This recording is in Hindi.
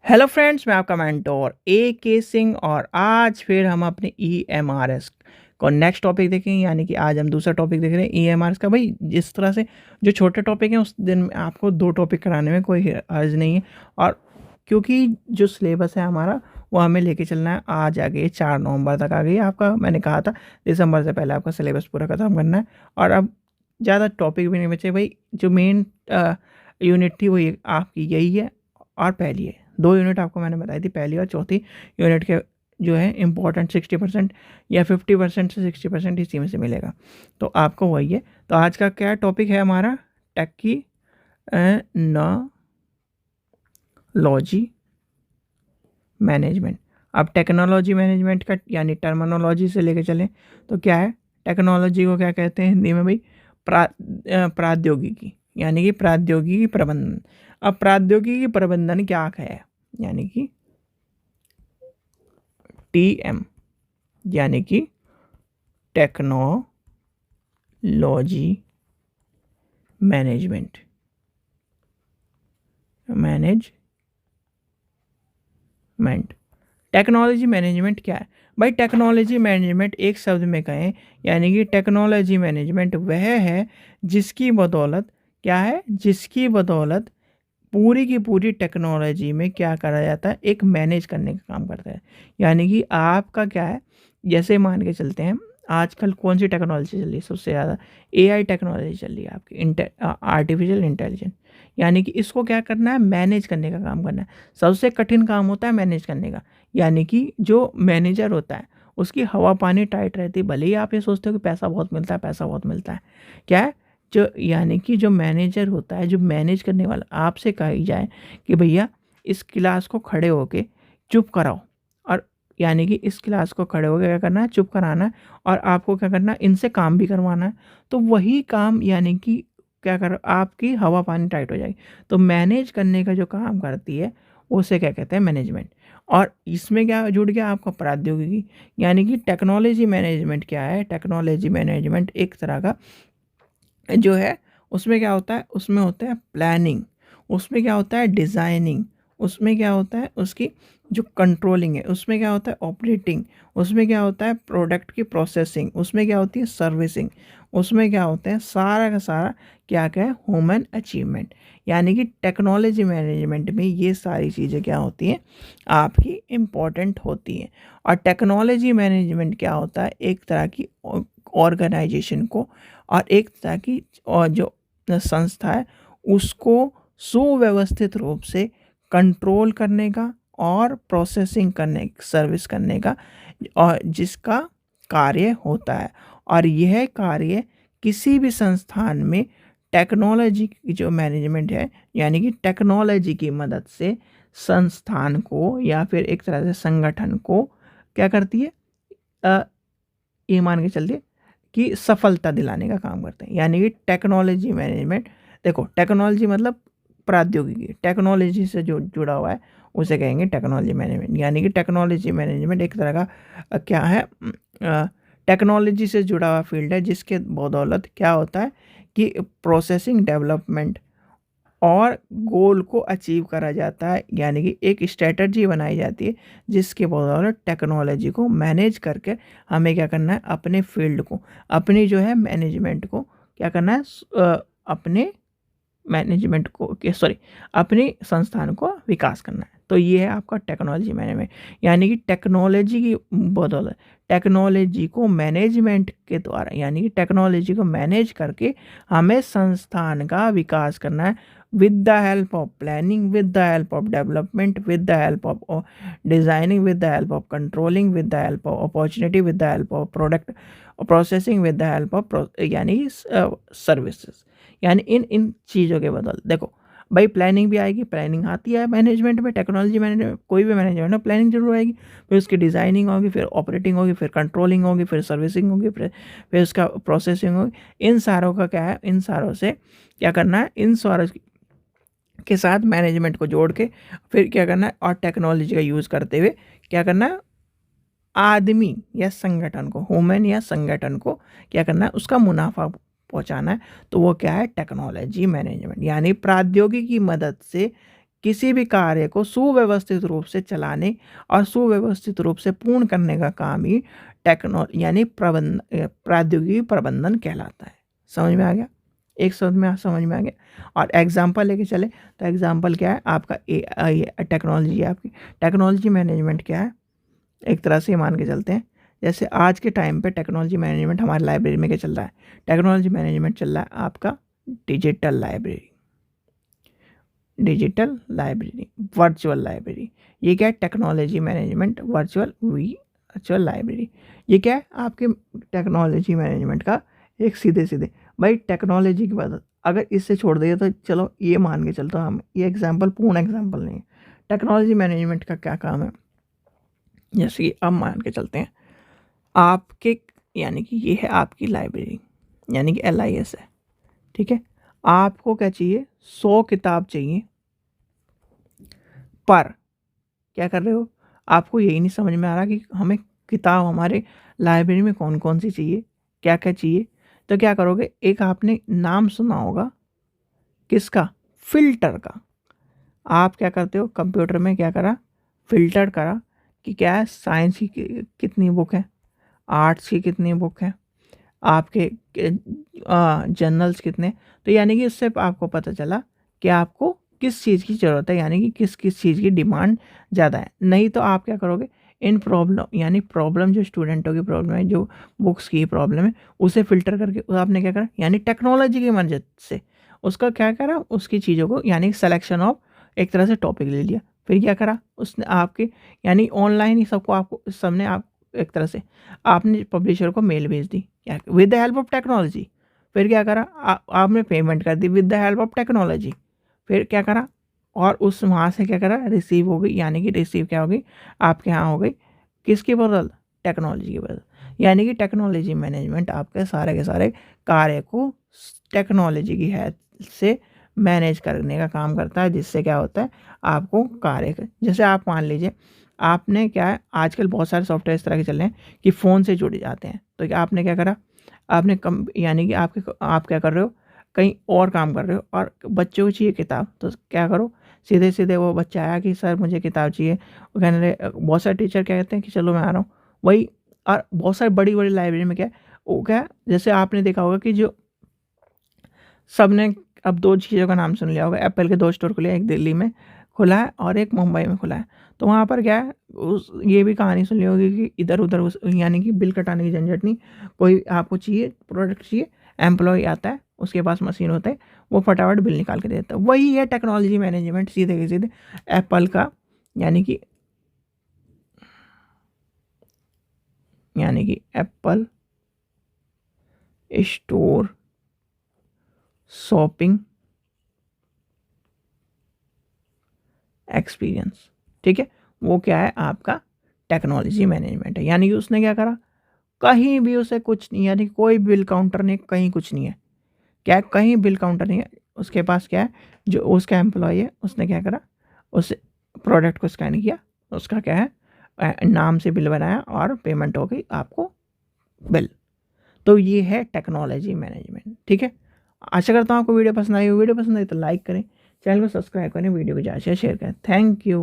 हेलो फ्रेंड्स, मैं आपका मेंटोर ए के सिंह और आज फिर हम अपने EMRS को नेक्स्ट टॉपिक देखेंगे। यानी कि आज हम दूसरा टॉपिक देख रहे हैं EMRS का। भाई जिस तरह से जो छोटे टॉपिक हैं उस दिन में आपको 2 टॉपिक कराने में कोई हर्ज नहीं है। और क्योंकि जो सिलेबस है हमारा वो हमें लेके चलना है। आज आ गई 4 नवंबर तक आ गई आपका। मैंने कहा था दिसंबर से पहले आपका सिलेबस पूरा ख़त्म करना है। और अब ज़्यादा टॉपिक भी नहीं बचे भाई। जो मेन यूनिट थी वो आपकी यही है और पहली है। 2 यूनिट आपको मैंने बताई थी, पहली और चौथी यूनिट के जो है इम्पोर्टेंट 60% या 50% से 60% इसी में से मिलेगा। तो आपको वही है। तो आज का क्या टॉपिक है हमारा? Technology management. अब टेक्नोलॉजी मैनेजमेंट का यानी टर्मिनोलॉजी से लेके चलें तो क्या है? टेक्नोलॉजी को क्या कहते हैं हिंदी में भाई? प्रौद्योगिकी, यानी कि प्रौद्योगिकी प्रबंधन। अब प्रौद्योगिकी प्रबंधन क्या है? यानी कि TM, यानी कि टेक्नोलॉजी मैनेजमेंट। टेक्नोलॉजी मैनेजमेंट क्या है भाई? टेक्नोलॉजी मैनेजमेंट एक शब्द में कहें यानी कि टेक्नोलॉजी मैनेजमेंट वह है जिसकी बदौलत क्या है? जिसकी बदौलत पूरी की पूरी टेक्नोलॉजी में क्या करा जाता है? एक मैनेज करने का काम करता है। यानी कि आपका क्या है, जैसे मान के चलते हैं आजकल कौन सी टेक्नोलॉजी चल रही है सबसे ज़्यादा? AI टेक्नोलॉजी चल रही है आपकी, आर्टिफिशियल इंटेलिजेंस। यानी कि इसको क्या करना है? मैनेज करने का काम करना है। सबसे कठिन काम होता है मैनेज करने का। यानी कि जो मैनेजर होता है उसकी हवा पानी टाइट रहती है। भले ही आप ये सोचते हो कि पैसा बहुत मिलता है, पैसा बहुत मिलता है, क्या है जो, यानी कि जो मैनेजर होता है, जो मैनेज करने वाला, आपसे कही जाए कि भैया इस क्लास को खड़े होके चुप कराओ, और यानी कि इस क्लास को खड़े होकर क्या करना है? चुप कराना है। और आपको क्या करना है? इनसे काम भी करवाना है। तो वही काम यानी कि क्या कर, आपकी हवा पानी टाइट हो जाएगी। तो मैनेज करने का जो काम करती है उसे क्या कहते हैं? मैनेजमेंट। और इसमें क्या जुड़ गया आपका? प्रौद्योगिकी। यानी कि टेक्नोलॉजी मैनेजमेंट क्या है? टेक्नोलॉजी मैनेजमेंट एक तरह का जो है, उसमें क्या होता है? उसमें होता है प्लानिंग, उसमें क्या होता है? डिज़ाइनिंग, उसमें क्या होता है? उसकी जो कंट्रोलिंग है, उसमें क्या होता है? ऑपरेटिंग, उसमें क्या होता है? प्रोडक्ट की प्रोसेसिंग, उसमें क्या होती है? सर्विसिंग, उसमें क्या होता है? सारा का सारा क्या क्या है? Human achievement. यानी कि टेक्नोलॉजी मैनेजमेंट में ये सारी चीज़ें क्या होती हैं? आपकी इम्पॉर्टेंट होती हैं। और टेक्नोलॉजी मैनेजमेंट क्या होता है? एक तरह की ऑर्गेनाइजेशन को और एक तरह की और जो संस्था है उसको सुव्यवस्थित रूप से कंट्रोल करने का और प्रोसेसिंग करने, सर्विस करने का, और जिसका कार्य होता है। और यह कार्य किसी भी संस्थान में टेक्नोलॉजी की जो मैनेजमेंट है, यानी कि टेक्नोलॉजी की मदद से संस्थान को या फिर एक तरह से संगठन को क्या करती है? ये मान के चलते कि सफलता दिलाने का काम करते हैं। यानी कि टेक्नोलॉजी मैनेजमेंट, देखो टेक्नोलॉजी मतलब प्रौद्योगिकी, टेक्नोलॉजी से जो जुड़ा हुआ है उसे कहेंगे टेक्नोलॉजी मैनेजमेंट। यानी कि टेक्नोलॉजी मैनेजमेंट एक तरह का क्या है? टेक्नोलॉजी से जुड़ा हुआ फील्ड है जिसके बदौलत क्या होता है कि प्रोसेसिंग, डेवलपमेंट और गोल को अचीव करा जाता है। यानी कि एक स्ट्रेटजी बनाई जाती है जिसके बदौलत टेक्नोलॉजी को मैनेज करके हमें क्या करना है? अपने फील्ड को, अपनी जो है मैनेजमेंट को क्या करना है? अपने मैनेजमेंट को अपनी संस्थान को विकास करना है। तो ये है आपका टेक्नोलॉजी मैनेजमेंट। यानी कि टेक्नोलॉजी की बदौलत, टेक्नोलॉजी को मैनेजमेंट के द्वारा, यानी कि टेक्नोलॉजी को मैनेज करके हमें संस्थान का विकास करना है, with the help of planning, with the help of development, with the help of designing, with the help of controlling, with the help of opportunity, with the help of product processing, with the help of यानी सर्विसेज। यानी इन इन चीज़ों के बदल देखो भाई, प्लानिंग भी आएगी, प्लानिंग आती है मैनेजमेंट में, टेक्नोलॉजी मैनेजमेंट, कोई भी मैनेजमेंट में प्लानिंग जरूर आएगी। फिर उसकी डिज़ाइनिंग होगी, फिर ऑपरेटिंग होगी, फिर कंट्रोलिंग होगी, फिर सर्विसिंग होगी, फिर उसका प्रोसेसिंग होगी। इन सारों का क्या है? इन सारों से क्या करना है? इन सारों के साथ मैनेजमेंट को जोड़ के फिर क्या करना है? और टेक्नोलॉजी का यूज़ करते हुए क्या करना है? आदमी या संगठन को, ह्यूमन या संगठन को क्या करना है? उसका मुनाफा पहुंचाना है। तो वो क्या है? Technology management. यानी प्रौद्योगिकी की मदद से किसी भी कार्य को सुव्यवस्थित रूप से चलाने और सुव्यवस्थित रूप से पूर्ण करने का काम ही यानी प्रौद्योगिकी प्रबंधन कहलाता है। समझ में आ गया? एक शब्द में समझ में आ गया। और एग्जाम्पल लेके चले तो एग्जाम्पल क्या है आपका टेक्नोलॉजी है। आपकी टेक्नोलॉजी मैनेजमेंट क्या है, एक तरह से मान के चलते हैं जैसे आज के टाइम पे टेक्नोलॉजी मैनेजमेंट हमारी लाइब्रेरी में क्या चल रहा है, टेक्नोलॉजी मैनेजमेंट चल रहा है आपका डिजिटल लाइब्रेरी, वर्चुअल लाइब्रेरी। ये क्या है, टेक्नोलॉजी मैनेजमेंट वर्चुअल लाइब्रेरी। ये क्या है आपके टेक्नोलॉजी मैनेजमेंट का एक सीधे भाई टेक्नोलॉजी की बात अगर इससे छोड़ दिए तो चलो ये मान के चलता हूँ हम, ये एग्जाम्पल पूर्ण एग्जाम्पल नहीं है। टेक्नोलॉजी मैनेजमेंट का क्या काम है, जैसे कि अब मान के चलते हैं आपके, यानी कि ये है आपकी लाइब्रेरी, यानी कि LIS है, ठीक है। आपको क्या चाहिए, 100 किताब चाहिए, पर क्या कर रहे हो, आपको यही नहीं समझ में आ रहा कि हमें किताब हमारे लाइब्रेरी में कौन कौन सी चाहिए, क्या क्या चाहिए। तो क्या करोगे, एक आपने नाम सुना होगा किसका, फिल्टर का। आप क्या करते हो, कंप्यूटर में क्या करा, फिल्टर करा कि क्या है, साइंस की कितनी बुक है, आर्ट्स की कितनी बुक है, आपके जर्नल्स कितने। तो यानी कि इससे आपको पता चला कि आपको किस चीज़ की ज़रूरत है, यानी कि किस किस चीज़ की डिमांड ज़्यादा है। नहीं तो आप क्या करोगे, इन प्रॉब्लम यानी प्रॉब्लम जो स्टूडेंटों की प्रॉब्लम है, जो बुक्स की प्रॉब्लम है, उसे फिल्टर करके आपने क्या करा, यानी टेक्नोलॉजी की मदद से उसका क्या करा, उसकी चीज़ों को यानी सिलेक्शन ऑफ एक तरह से टॉपिक ले लिया। फिर क्या करा उसने आपके, यानी ऑनलाइन ही सबको आपको सबने आप एक तरह से आपने पब्लिशर को मेल भेज दी क्या, with the help of technology. फिर क्या करा, आपने पेमेंट कर दी with the help of technology. फिर क्या करा, और उस वहाँ से क्या करा, रिसीव हो गई, यानी कि रिसीव क्या हो गई आपके यहाँ हो गई, किसकी बदल, टेक्नोलॉजी की बदल। यानी कि टेक्नोलॉजी मैनेजमेंट आपके सारे के सारे कार्य को टेक्नोलॉजी की हेल्प से मैनेज करने का काम करता है, जिससे क्या होता है आपको कार्य, जैसे आप मान लीजिए आपने क्या है, आजकल बहुत सारे सॉफ्टवेयर इस तरह के चल रहे हैं कि फ़ोन से जुड़ जाते हैं। तो क्या आपने क्या करा, आपने कम यानी कि आप क्या कर रहे हो, कहीं और काम कर रहे हो और बच्चों को चाहिए किताब, तो क्या करो, सीधे सीधे वो बच्चा आया कि सर मुझे किताब चाहिए, वो कहने लगे, बहुत सारे टीचर क्या कहते हैं कि चलो मैं आ रहा हूँ, वही। और बहुत सारी बड़ी बड़ी लाइब्रेरी में क्या है, वो क्या है, जैसे आपने देखा होगा कि जो सबने अब 2 चीज़ों का नाम सुन लिया होगा, एप्पल के 2 स्टोर खुले हैं, एक दिल्ली में खुला है और एक मुंबई में खुला है। तो वहाँ पर क्या है, उस ये भी कहानी सुन ली होगी कि इधर-उधर उस यानी कि बिल कटाने की झंझट नहीं, कोई आपको चाहिए प्रोडक्ट चाहिए, एम्प्लॉयी आता है, उसके पास मशीन होता है, वो फटाफट बिल निकाल के देता है। वही है टेक्नोलॉजी मैनेजमेंट, सीधे के सीधे एप्पल का, यानी कि एप्पल स्टोर शॉपिंग एक्सपीरियंस, ठीक है। वो क्या है आपका टेक्नोलॉजी मैनेजमेंट है। यानी कि उसने क्या करा, कहीं भी उसे कुछ नहीं, यानी कोई बिल काउंटर नहीं, कहीं कुछ नहीं है, क्या है, कहीं बिल काउंटर नहीं है, उसके पास क्या है, जो उसका एम्प्लॉय है उसने क्या करा, उस प्रोडक्ट को स्कैन किया, उसका क्या है नाम से बिल बनाया और पेमेंट हो गई आपको बिल। तो ये है टेक्नोलॉजी मैनेजमेंट, ठीक है। आशा करता हूँ आपको वीडियो पसंद आई हो, वीडियो पसंद आई तो लाइक करें, चैनल को सब्सक्राइब करें, वीडियो को ज़्यादा से शेयर करें। Thank you.